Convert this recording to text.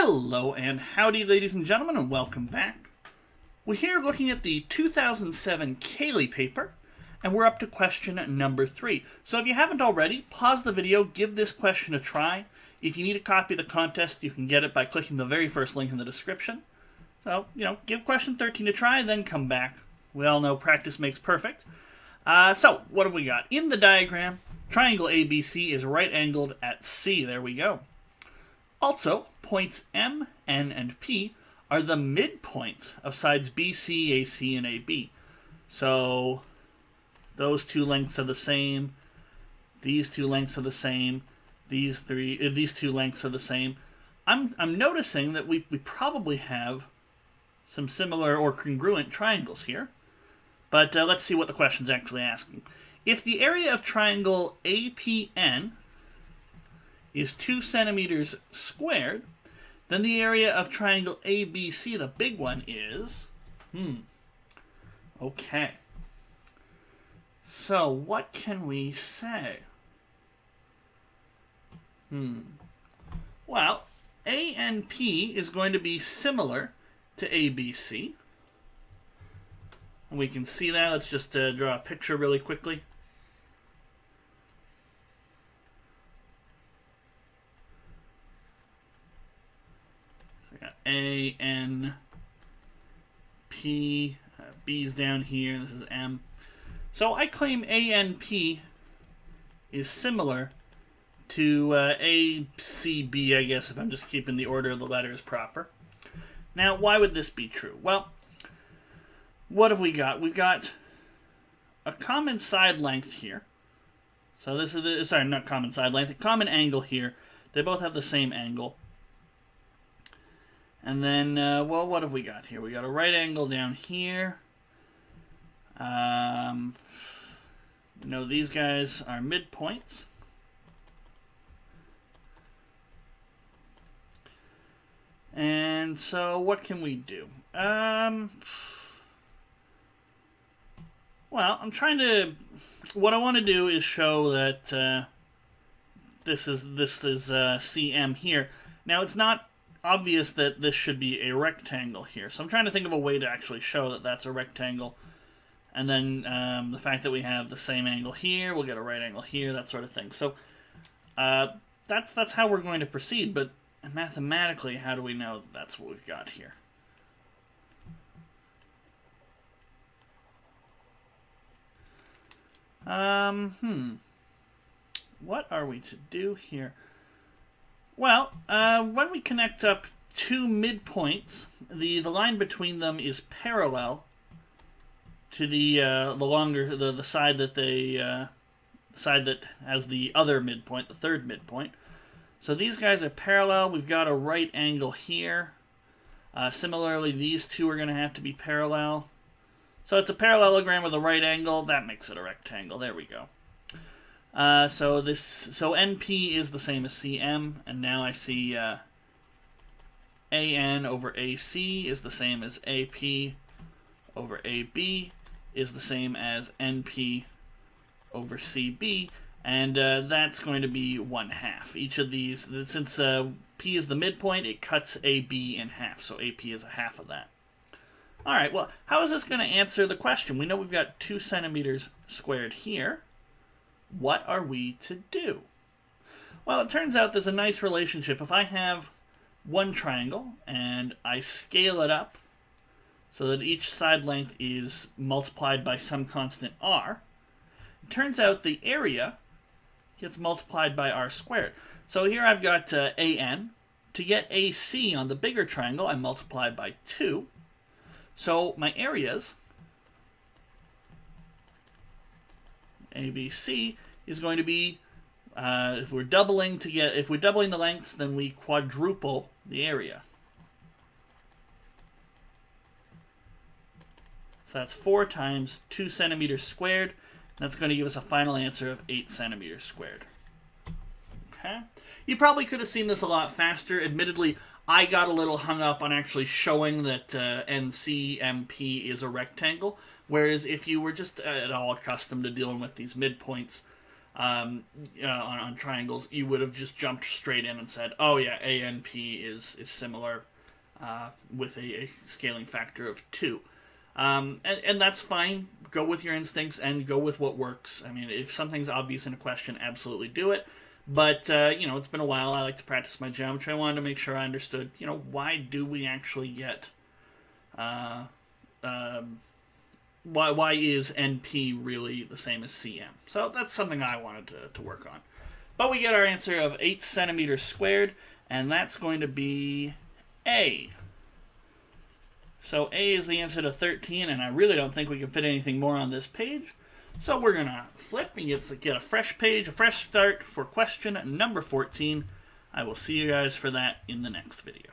Hello and howdy, ladies and gentlemen, and welcome back. We're here looking at the 2007 Cayley paper, and we're up to question number 3. So if you haven't already, pause the video, give this question a try. If you need a copy of the contest, you can get it by clicking the very first link in the description. So, give question 13 a try, then come back. We all know practice makes perfect. So, what have we got? In the diagram, triangle ABC is right-angled at C. There we go. Also, points M, N, and P are the midpoints of sides BC, AC, and AB. So, those two lengths are the same. These two lengths are the same. These two lengths are the same. I'm noticing that we probably have some similar or congruent triangles here. But let's see what the question's actually asking. If the area of triangle APN is 2 centimeters squared, then the area of triangle ABC, the big one, is... Okay. So, what can we say? Well, ANP is going to be similar to ABC. We can see that. Let's just draw a picture really quickly. So we got A, N, P, B's down here, this is M. So I claim ANP is similar to ACB, I guess, if I'm just keeping the order of the letters proper. Now, why would this be true? Well, what have we got? We've got a common side length here. So this is sorry, not common side length, a common angle here. They both have the same angle. And then, well, what have we got here? We got a right angle down here. These guys are midpoints. And so, what can we do? Well, what I want to do is show that this is CM here. Now, it's not obvious that this should be a rectangle here, so I'm trying to think of a way to actually show that that's a rectangle. And then the fact that we have the same angle here, we'll get a right angle here, that sort of thing. So that's how we're going to proceed, but mathematically, how do we know that that's what we've got here? What are we to do here? Well, when we connect up two midpoints, the line between them is parallel to the side that has the other midpoint, the third midpoint. So these guys are parallel. We've got a right angle here. Similarly, these two are going to have to be parallel. So it's a parallelogram with a right angle. That makes it a rectangle. There we go. So NP is the same as CM, and now I see AN over AC is the same as AP over AB is the same as NP over CB, and that's going to be 1/2. Each of these, since P is the midpoint, it cuts AB in half, so AP is a half of that. All right, well, how is this going to answer the question? We know we've got 2 centimeters squared here. What are we to do? Well, it turns out there's a nice relationship. If I have one triangle and I scale it up so that each side length is multiplied by some constant r, it turns out the area gets multiplied by r squared. So here I've got AN. To get AC on the bigger triangle, I multiply by 2. So my areas, ABC, is going to be, if we're doubling the lengths, then we quadruple the area. So that's 4 times 2 centimeters squared. That's going to give us a final answer of 8 centimeters squared. Okay. You probably could have seen this a lot faster. Admittedly, I got a little hung up on actually showing that NCMP is a rectangle, whereas if you were just at all accustomed to dealing with these midpoints, on triangles, you would have just jumped straight in and said, oh yeah, A and P is similar with a scaling factor of 2. And that's fine. Go with your instincts and go with what works. I mean, if something's obvious in a question, absolutely do it. But, it's been a while. I like to practice my geometry. I wanted to make sure I understood, why do we actually get... why is NP really the same as CM? So that's something I wanted to work on. But we get our answer of 8 centimeters squared, and that's going to be A. So A is the answer to 13, and I really don't think we can fit anything more on this page. So we're going to flip and get a fresh page, a fresh start for question number 14. I will see you guys for that in the next video.